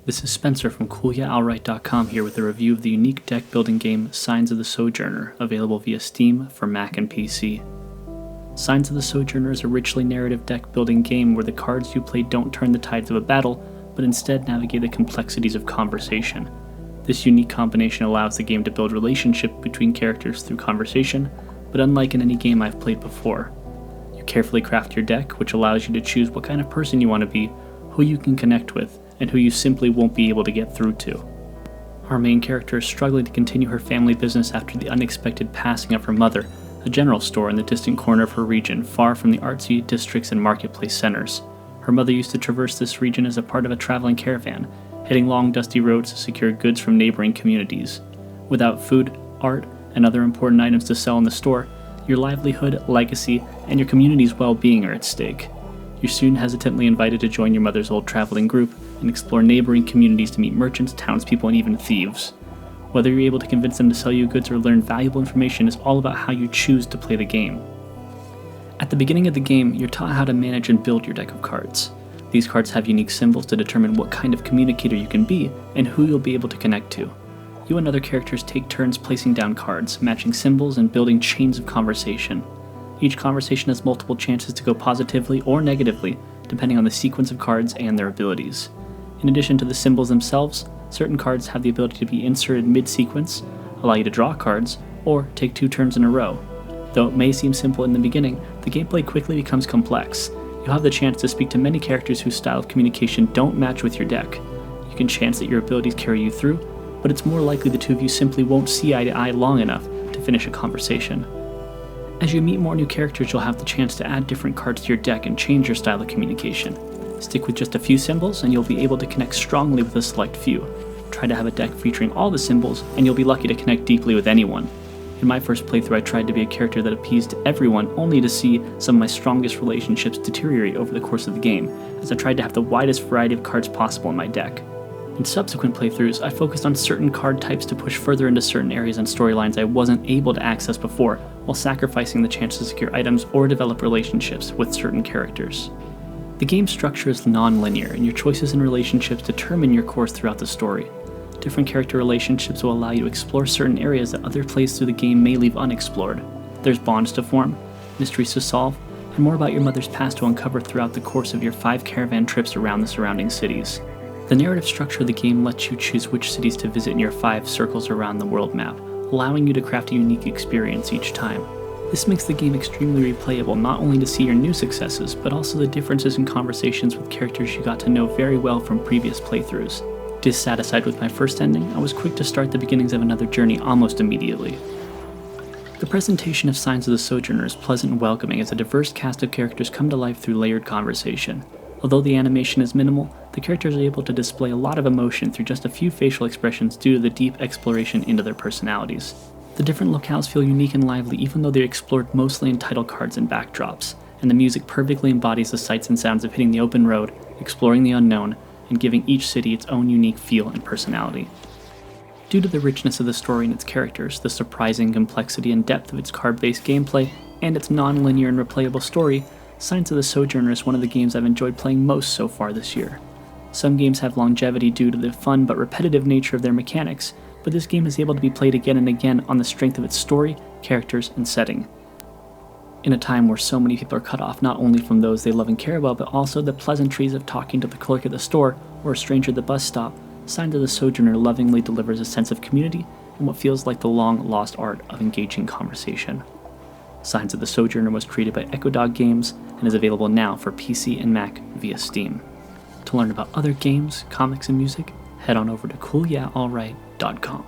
This is Spencer from Coolyeahalright.com here with a review of the unique deck-building game Signs of the Sojourner, available via Steam for Mac and PC. Signs of the Sojourner is a richly narrative deck-building game where the cards you play don't turn the tides of a battle, but instead navigate the complexities of conversation. This unique combination allows the game to build relationships between characters through conversation, but unlike in any game I've played before. You carefully craft your deck, which allows you to choose what kind of person you want to be, who you can connect with, and who you simply won't be able to get through to. Our main character is struggling to continue her family business after the unexpected passing of her mother, a general store in the distant corner of her region, far from the artsy districts and marketplace centers. Her mother used to traverse this region as a part of a traveling caravan, heading long dusty roads to secure goods from neighboring communities. Without food, art, and other important items to sell in the store, your livelihood, legacy, and your community's well-being are at stake. You're soon hesitantly invited to join your mother's old traveling group and explore neighboring communities to meet merchants, townspeople, and even thieves. Whether you're able to convince them to sell you goods or learn valuable information is all about how you choose to play the game. At the beginning of the game, you're taught how to manage and build your deck of cards. These cards have unique symbols to determine what kind of communicator you can be and who you'll be able to connect to. You and other characters take turns placing down cards, matching symbols, and building chains of conversation. Each conversation has multiple chances to go positively or negatively, depending on the sequence of cards and their abilities. In addition to the symbols themselves, certain cards have the ability to be inserted mid-sequence, allow you to draw cards, or take 2 turns in a row. Though it may seem simple in the beginning, the gameplay quickly becomes complex. You'll have the chance to speak to many characters whose style of communication don't match with your deck. You can chance that your abilities carry you through, but it's more likely the two of you simply won't see eye to eye long enough to finish a conversation. As you meet more new characters, you'll have the chance to add different cards to your deck and change your style of communication. Stick with just a few symbols and you'll be able to connect strongly with a select few. Try to have a deck featuring all the symbols and you'll be lucky to connect deeply with anyone. In my first playthrough, I tried to be a character that appeased everyone, only to see some of my strongest relationships deteriorate over the course of the game, as I tried to have the widest variety of cards possible in my deck. In subsequent playthroughs, I focused on certain card types to push further into certain areas and storylines I wasn't able to access before, while sacrificing the chance to secure items or develop relationships with certain characters. The game's structure is non-linear, and your choices and relationships determine your course throughout the story. Different character relationships will allow you to explore certain areas that other plays through the game may leave unexplored. There's bonds to form, mysteries to solve, and more about your mother's past to uncover throughout the course of your 5 caravan trips around the surrounding cities. The narrative structure of the game lets you choose which cities to visit in your 5 circles around the world map, allowing you to craft a unique experience each time. This makes the game extremely replayable, not only to see your new successes, but also the differences in conversations with characters you got to know very well from previous playthroughs. Dissatisfied with my first ending, I was quick to start the beginnings of another journey almost immediately. The presentation of Signs of the Sojourner is pleasant and welcoming as a diverse cast of characters come to life through layered conversation. Although the animation is minimal, the characters are able to display a lot of emotion through just a few facial expressions due to the deep exploration into their personalities. The different locales feel unique and lively even though they're explored mostly in title cards and backdrops, and the music perfectly embodies the sights and sounds of hitting the open road, exploring the unknown, and giving each city its own unique feel and personality. Due to the richness of the story and its characters, the surprising complexity and depth of its card-based gameplay, and its non-linear and replayable story, Signs of the Sojourner is one of the games I've enjoyed playing most so far this year. Some games have longevity due to the fun but repetitive nature of their mechanics, but this game is able to be played again and again on the strength of its story, characters, and setting. In a time where so many people are cut off not only from those they love and care about, but also the pleasantries of talking to the clerk at the store or a stranger at the bus stop, Signs of the Sojourner lovingly delivers a sense of community and what feels like the long-lost art of engaging conversation. Signs of the Sojourner was created by Echo Dog Games and is available now for PC and Mac via Steam. To learn about other games, comics, and music, head on over to Coolyeahalright.com.